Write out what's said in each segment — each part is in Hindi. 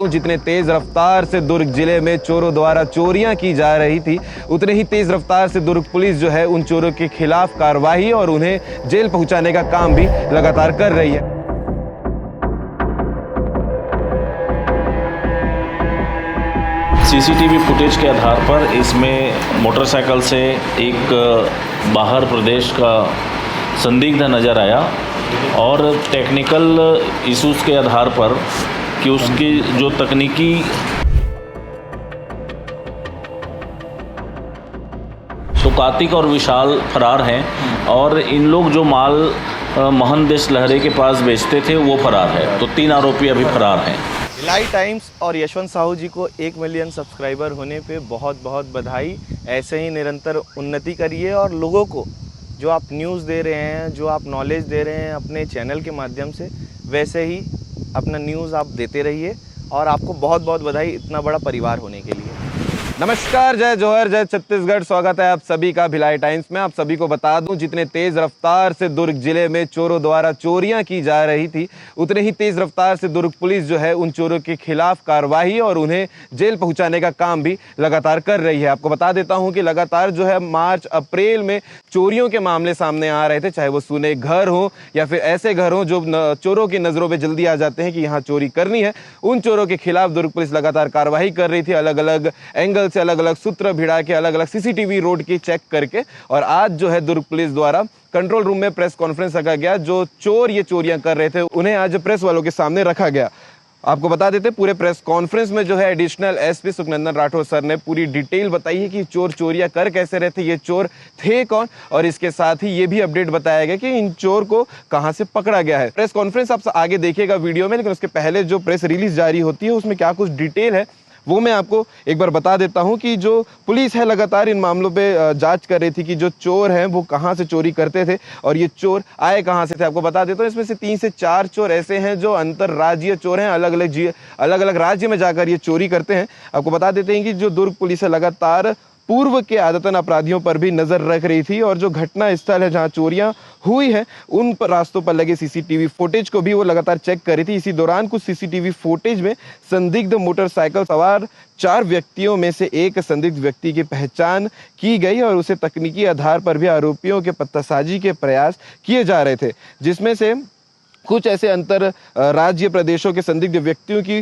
जितने तेज रफ्तार से दुर्ग जिले में चोरों द्वारा चोरियां की जा रही थी, उतने ही तेज रफ्तार से दुर्ग पुलिस जो है उन चोरों के खिलाफ कार्रवाई और उन्हें जेल पहुंचाने का काम भी लगातार कर रही है। सीसीटीवी फुटेज के आधार पर इसमें मोटरसाइकिल से एक बाहर प्रदेश का संदिग्ध नज़र आया और टेक्निकल इश्यूज़ के आधार पर कि उसकी जो तकनीकी तो कार्तिक और विशाल फरार हैं और इन लोग जो माल मोहनदेश लहरे के पास बेचते थे वो फरार है। तो 3 आरोपी अभी फरार हैं। भिलाई टाइम्स और यशवंत साहू जी को 1 मिलियन सब्सक्राइबर होने पे बहुत बहुत बधाई। ऐसे ही निरंतर उन्नति करिए और लोगों को जो आप न्यूज़ दे रहे हैं, जो आप नॉलेज दे रहे हैं अपने चैनल के माध्यम से, वैसे ही अपना न्यूज़ आप देते रहिए। और आपको बहुत बहुत बधाई इतना बड़ा परिवार होने के लिए। नमस्कार, जय जोहर, जय छत्तीसगढ़। स्वागत है आप सभी का भिलाई टाइम्स में। आप सभी को बता दूं, जितने तेज रफ्तार से दुर्ग जिले में चोरों द्वारा चोरियां की जा रही थी, उतने ही तेज रफ्तार से दुर्ग पुलिस जो है उन चोरों के खिलाफ कार्रवाई और उन्हें जेल पहुंचाने का काम भी लगातार कर रही है। आपको बता देता हूं कि लगातार जो है मार्च अप्रैल में चोरियों के मामले सामने आ रहे थे, चाहे वो सुने घर हो या फिर ऐसे घर हो जो चोरों की नजरों पे जल्दी आ जाते हैं कि यहाँ चोरी करनी है। उन चोरों के खिलाफ दुर्ग पुलिस लगातार कार्रवाई कर रही थी, अलग अलग एंगल से अलग अलग सूत्र भिड़ा के, अलग अलग सीसीटीवी रोड की चेक करके। और आज जो है दुर्ग पुलिस द्वारा कंट्रोल रूम में प्रेस कॉन्फ्रेंस रखा गया। जो चोर ये चोरियां कर रहे थे उन्हें आज प्रेस वालों के सामने रखा गया। आपको बता देते, पूरे प्रेस कॉन्फ्रेंस में जो है additional SP Sukhnandan Rathore sir ने पूरी डिटेल बताई है कि चोर चोरियां कर कैसे रहे थे, ये चोर थे कौन, और इसके साथ ही ये भी अपडेट बताया गया कि इन चोर को कहां से पकड़ा गया है। प्रेस कॉन्फ्रेंस आप आगे देखिएगा वीडियो में, लेकिन उसके पहले जो प्रेस रिलीज जारी होती है उसमें क्या कुछ डिटेल है वो मैं आपको एक बार बता देता हूं कि जो पुलिस है लगातार इन मामलों पे जांच कर रही थी कि जो चोर हैं वो कहां से चोरी करते थे और ये चोर आए कहां से थे। आपको बता देता हूं, इसमें से 3 से 4 चोर ऐसे हैं जो अंतरराज्यीय चोर हैं, अलग अलग राज्य में जाकर ये चोरी करते हैं। आपको बता देते हैं कि जो दुर्ग पुलिस है लगातार पूर्व के आदतन अपराधियों पर भी नजर रख रही थी और जो घटना स्थल है जहां चोरियां हुई हैं उन पर रास्तों पर लगे सीसीटीवी फुटेज को भी वो लगातार चेक कर रही थी। इसी दौरान कुछ सीसीटीवी फुटेज में संदिग्ध मोटरसाइकिल सवार 4 व्यक्तियों में से एक संदिग्ध व्यक्ति की पहचान की गई और उसे तकनीकी आधार पर भी आरोपियों के पत्तासाजी के प्रयास किए जा रहे थे, जिसमें से कुछ ऐसे अंतर राज्य प्रदेशों के संदिग्ध व्यक्तियों की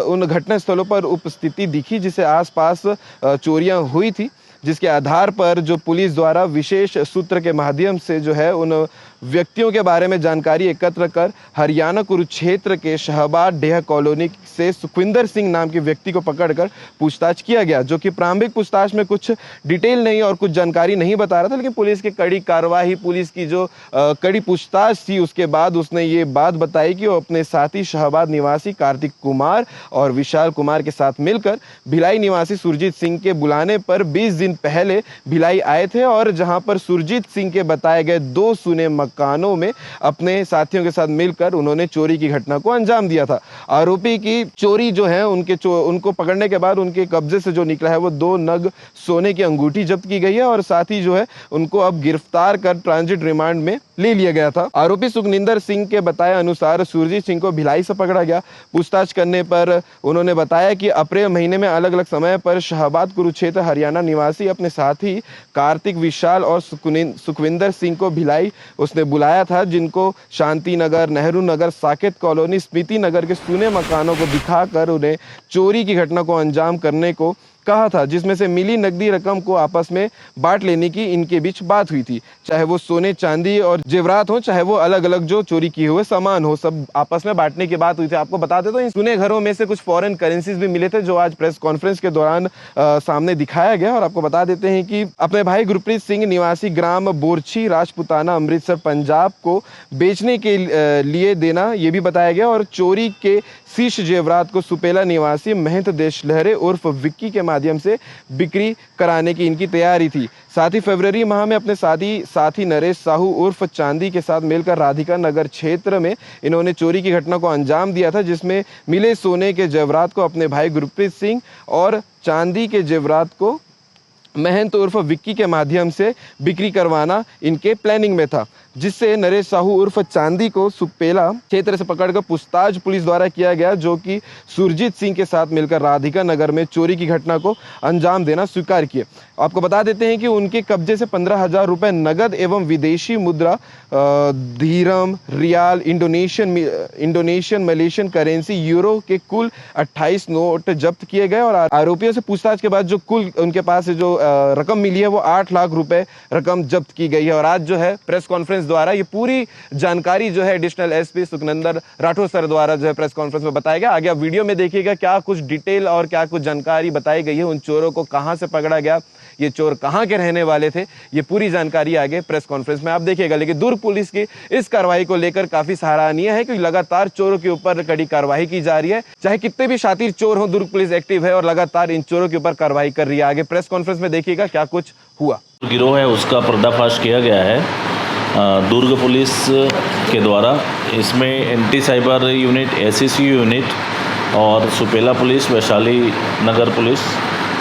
उन घटना स्थलों पर उपस्थिति दिखी जिसे आसपास चोरियां हुई थी, जिसके आधार पर जो पुलिस द्वारा विशेष सूत्र के माध्यम से जो है उन व्यक्तियों के बारे में जानकारी एकत्र कर हरियाणा कुरुक्षेत्र के शहबाद डेह कॉलोनी से सुखविंदर सिंह नाम के व्यक्ति को पकड़कर पूछताछ किया गया, जो कि प्रारंभिक पूछताछ में कुछ डिटेल नहीं और कुछ जानकारी नहीं बता रहा था। लेकिन पुलिस की कड़ी कार्रवाई, पुलिस की जो कड़ी पूछताछ थी, उसके बाद उसने ये बात बताई कि वो अपने साथी शहबाद निवासी कार्तिक कुमार और विशाल कुमार के साथ मिलकर भिलाई निवासी सुरजीत सिंह के बुलाने पर 20 दिन पहले भिलाई आए थे और जहां पर सुरजीत सिंह के बताए गए 2 सुने मकानों में अपने साथियों के साथ मिलकर उन्होंने चोरी की घटना को अंजाम दिया था। आरोपी की चोरी जो है उनको पकड़ने के बाद उनके कब्जे से जो निकला है वो 2 नग सोने की अंगूठी जब्त की गई है और साथ ही जो है उनको अब गिरफ्तार कर ट्रांजिट रिमांड में ले लिया गया था। आरोपी सुखनिंदर सिंह के बताए अनुसार सुरजीत सिंह को भिलाई से पकड़ा गया। पूछताछ करने पर उन्होंने बताया कि अप्रैल महीने में अलग अलग समय पर शहबाद कुरुक्षेत्र हरियाणा निवासी अपने साथी कार्तिक, विशाल और सुखविंदर सिंह को भिलाई उसने बुलाया था, जिनको शांति नगर, नेहरू नगर, साकेत कॉलोनी, स्मृति नगर के सूने मकानों को दिखाकर उन्हें चोरी की घटना को अंजाम करने को कहा था, जिसमें से मिली नकदी रकम को आपस में बांट लेने की इनके बीच बात हुई थी। चाहे वो सोने चांदी और जेवरात हो, चाहे वो अलग अलग जो चोरी किए हुए सामान हो, सब आपस में बांटने की बात हुई थी। आपको बता दें तो इन सुने घरों में से कुछ फॉरेन करेंसीज भी मिले थे, जो आज प्रेस कॉन्फ्रेंस के दौरान सामने दिखाया गया। और आपको बता देते हैं कि अपने भाई गुरप्रीत सिंह निवासी ग्राम बोरछी, राजपुताना, अमृतसर, पंजाब को बेचने के लिए देना ये भी बताया गया और चोरी के शीश जेवरात को सुपेला निवासी महंत देश लहरे उर्फ विक्की के माध्यम से बिक्री कराने की इनकी तैयारी थी। साथ ही फरवरी माह में अपने साथी नरेश साहू उर्फ चांदी के साथ मिलकर राधिका नगर क्षेत्र में इन्होंने चोरी की घटना को अंजाम दिया था, जिसमें मिले सोने के जेवरात को अपने भाई गुरप्रीत सिंह और चांदी के जेवरात को महंत उर्फ विक्की के माध्यम से बिक्री करवाना इनके प्लानिंग में था। जिससे नरेश साहू उर्फ चांदी को सुपेला क्षेत्र से पकड़कर पूछताछ पुलिस द्वारा किया गया, जो कि सुरजीत सिंह के साथ मिलकर राधिका नगर में चोरी की घटना को अंजाम देना स्वीकार किए। आपको बता देते हैं कि उनके कब्जे से 15,000 रुपए नगद एवं विदेशी मुद्रा, धीरम, रियाल, इंडोनेशियन मलेशियन करेंसी, यूरो के कुल 28 नोट जब्त किए गए और आरोपियों से पूछताछ के बाद जो कुल उनके पास से जो रकम मिली है वो 8 लाख रुपए रकम जब्त की गई है। और आज जो है प्रेस कॉन्फ्रेंस द्वारा ये पूरी जानकारी जो है additional SP Sukhnandan Rathore sir द्वारा जो है प्रेस कॉन्फ्रेंस में बताया गया। आगे आप वीडियो में देखिएगा क्या कुछ डिटेल और क्या कुछ जानकारी बताई गई है, उन चोरों को कहां से पकड़ा गया, ये चोर कहां के रहने वाले थे, ये पूरी जानकारी आगे प्रेस कॉन्फ्रेंस में आप देखिएगा। लेकिन दुर्ग पुलिस की इस कार्रवाई को लेकर काफी सराहनीय है कि लगातार चोरों के ऊपर कड़ी कार्रवाई की जा रही है। चाहे कितने भी शातिर चोर हो, दुर्ग पुलिस एक्टिव है और लगातार इन चोरों के ऊपर कार्रवाई कर रही है। आगे प्रेस कॉन्फ्रेंस में देखिएगा क्या कुछ हुआ। गिरोह है उसका पर्दाफाश किया गया है दुर्ग पुलिस के द्वारा। इसमें anti cyber unit, SSU unit और सुपेला पुलिस, वैशाली नगर पुलिस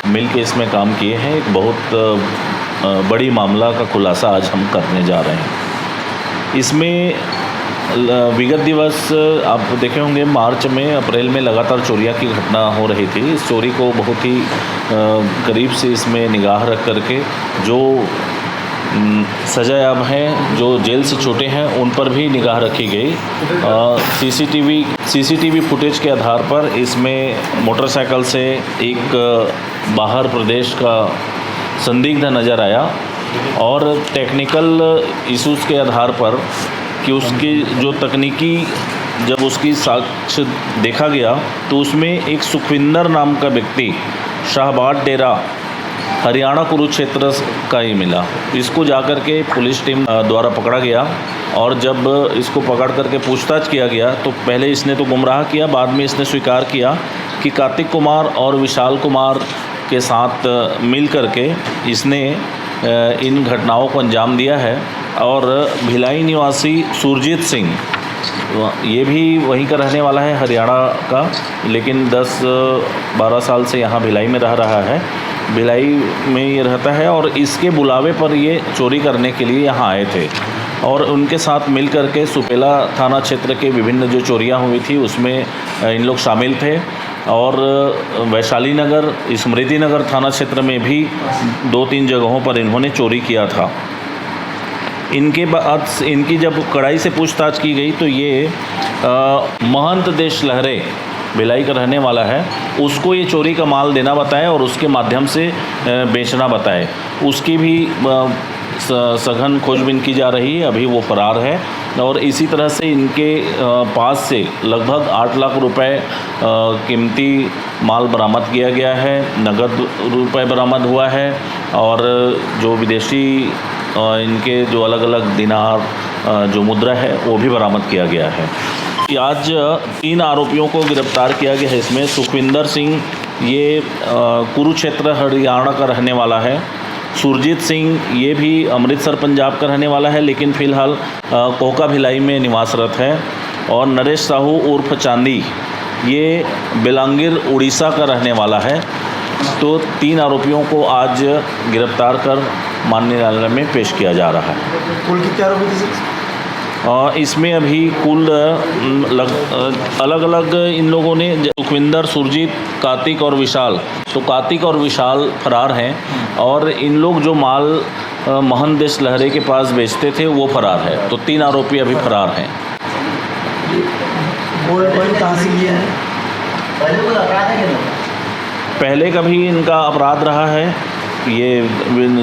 मिल के इसमें काम किए हैं। एक बहुत बड़ी मामला का खुलासा आज हम करने जा रहे हैं। इसमें विगत दिवस आप देखे होंगे मार्च में, अप्रैल में लगातार चोरियां की घटना हो रही थी। इस चोरी को बहुत ही करीब से इसमें निगाह रख करके जो सजायाब हैं, जो जेल से छूटे हैं, उन पर भी निगाह रखी गई। सीसीटीवी फुटेज के आधार पर इसमें मोटरसाइकिल से एक बाहर प्रदेश का संदिग्ध नज़र आया और टेक्निकल इश्यूज़ के आधार पर कि उसकी जो तकनीकी जब उसकी साक्ष्य देखा गया तो उसमें एक सुखविंदर नाम का व्यक्ति शाहबाद डेरा हरियाणा कुरुक्षेत्र का ही मिला। इसको जाकर के पुलिस टीम द्वारा पकड़ा गया और जब इसको पकड़ करके पूछताछ किया गया तो पहले इसने तो गुमराह किया, बाद में इसने स्वीकार किया कि कार्तिक कुमार और विशाल कुमार के साथ मिल करके इसने इन घटनाओं को अंजाम दिया है। और भिलाई निवासी सुरजीत सिंह, ये भी वहीं का रहने वाला है, हरियाणा का, लेकिन 10-12 साल से यहाँ भिलाई में रह रहा है। भिलाई में ये रहता है और इसके बुलावे पर ये चोरी करने के लिए यहाँ आए थे और उनके साथ मिल करके सुपेला थाना क्षेत्र के विभिन्न जो चोरियाँ हुई थी उसमें इन लोग शामिल थे। और वैशाली नगर, स्मृति नगर थाना क्षेत्र में भी 2-3 जगहों पर इन्होंने चोरी किया था। इनके बाद इनकी जब कड़ाई से पूछताछ की गई तो ये महंत देश लहरे भिलाई का रहने वाला है, उसको ये चोरी का माल देना बताया और उसके माध्यम से बेचना बताए। उसकी भी सघन खोजबीन की जा रही है, अभी वो फरार है। और इसी तरह से इनके पास से लगभग 8 लाख रुपए कीमती माल बरामद किया गया है, नगद रुपए बरामद हुआ है और जो विदेशी इनके जो अलग अलग दिनार जो मुद्रा है वो भी बरामद किया गया है। आज 3 आरोपियों को गिरफ्तार किया गया है। इसमें सुखविंदर सिंह, ये कुरुक्षेत्र हरियाणा का रहने वाला है। सुरजीत सिंह, ये भी अमृतसर पंजाब का रहने वाला है लेकिन फ़िलहाल कोहका भिलाई में निवासरत है। और नरेश साहू उर्फ चांदी, ये बेलांगीर उड़ीसा का रहने वाला है। तो 3 आरोपियों को आज गिरफ्तार कर माननीय न्यायालय में पेश किया जा रहा है। कुल कितने आरोपी थे? इसमें अभी कुल अलग अलग इन लोगों ने, सुखविंदर, सुरजीत, कार्तिक और विशाल, तो कार्तिक और विशाल फरार हैं और इन लोग जो माल महंत देश लहरे के पास बेचते थे वो फरार है। तो 3 आरोपी अभी फरार हैं। गोल्ड कहाँ से लिया है? पहले का भी इनका अपराध रहा है, ये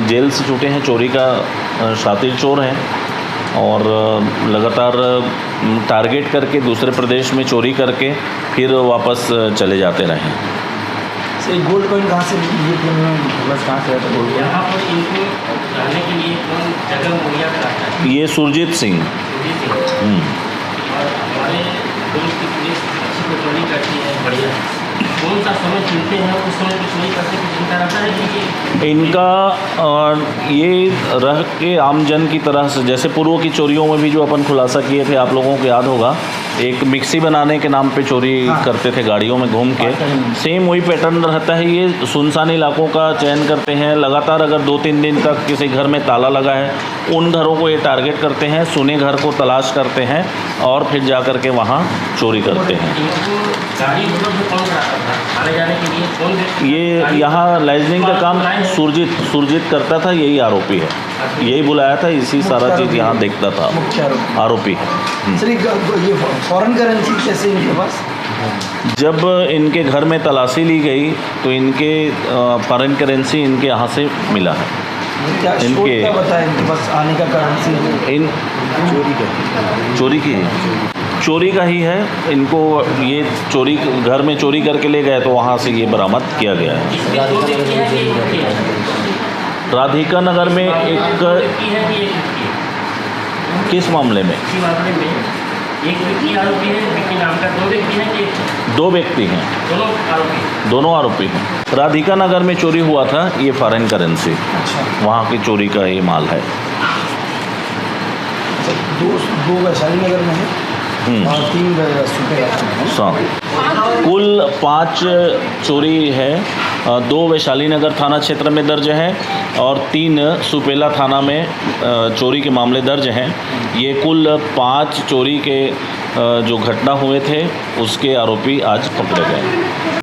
जेल से छूटे हैं, चोरी का शातिर चोर हैं और लगातार टारगेट करके दूसरे प्रदेश में चोरी करके फिर वापस चले जाते रहे। गोल्ड कॉइन कहाँ से कहाँ से गोल्ड? यहाँ पर इनको रहने के लिए कौन जगह मुहैया कराता है? ये सुरजीत सिंह। और हमारे पुलिस की पुलिस अच्छी पेट्रोलिंग करती है, बढ़िया। कौन सा समय चुनते हैं उस समय कुछ नहीं करते, कुछ चिंता रहता है कि इनका ये रह के आम जन की तरह से, जैसे पूर्व की चोरियों में भी जो अपन खुलासा किए थे, आप लोगों को याद होगा एक मिक्सी बनाने के नाम पे चोरी करते थे गाड़ियों में घूम के। सेम वही पैटर्न रहता है। ये सुनसान इलाकों का चयन करते हैं लगातार। अगर 2-3 दिन तक किसी घर में ताला लगा है, उन घरों को ये टारगेट करते हैं, सुने घर को तलाश करते हैं और फिर जा कर के वहाँ चोरी करते हैं। गाड़ी कौन कराता था आने जाने के लिए? कौन ये यहाँ लाइजनिंग का काम सुरजीत करता था, यही आरोपी है। यही बुलाया था, इसी सारा चीज़ यहाँ देखता था, आरोपी है। सर ये फॉरेन करेंसी कैसे इनके पास? जब इनके घर में तलाशी ली गई तो इनके फॉरेन करेंसी इनके यहाँ से मिला है। क्या इनके क्या बताया इनके पास आने का कारण? इन चोरी का ही है। इनको ये चोरी घर में चोरी करके ले गए तो वहाँ से ये बरामद किया गया है। इसमें 2 व्यक्ति हैं कि 1 व्यक्ति है? राधिका नगर में व्यक्ति एक है कि 1 व्यक्ति है? किस मामले में? इसी मामले में 1 व्यक्ति आरोपी है, व्यक्ति नाम का 2 व्यक्ति है कि 1 है? 2 व्यक्ति हैं, दोनों आरोपी? दोनों आरोपी हैं। राधिका नगर में चोरी हुआ था, ये फॉरेन करेंसी वहाँ की चोरी का ये माल है। दो वैशाली नगर में है और 3 कुल 5 चोरी है। 2 वैशाली नगर थाना क्षेत्र में दर्ज है और 3 सुपेला थाना में चोरी के मामले दर्ज हैं। ये कुल 5 चोरी के जो घटना हुए थे उसके आरोपी आज पकड़े गए।